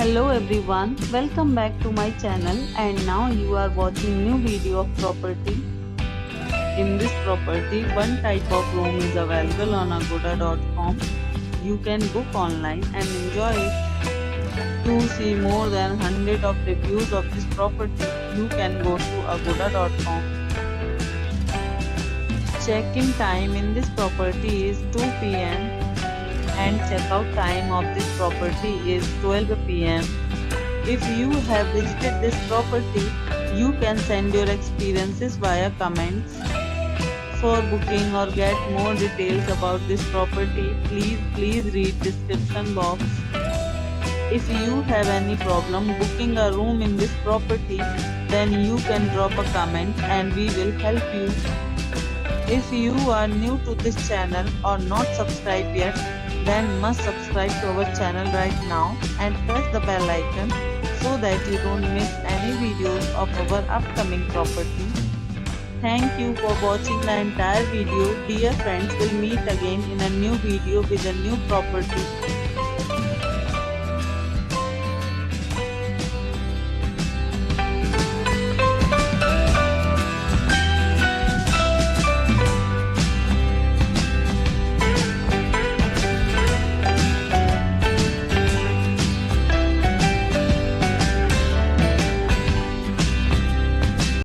Hello everyone, welcome back to my channel and now you are watching new video of property. In this property, one type of room is available on agoda.com. You can book online and enjoy it. To see more than 100 of reviews of this property, you can go to agoda.com. Check-in time in this property is 2 p.m. and checkout time of this property is 12 p.m. If you have visited this property, you can send your experiences via comments. For booking or get more details about this property, please read description box. If you have any problem booking a room in this property, then you can drop a comment and we will help you. If you are new to this channel or not subscribed yet, then must subscribe to our channel right now and press the bell icon so that you don't miss any videos of our upcoming property. Thank you for watching the entire video. Dear friends, we'll meet again in a new video with a new property.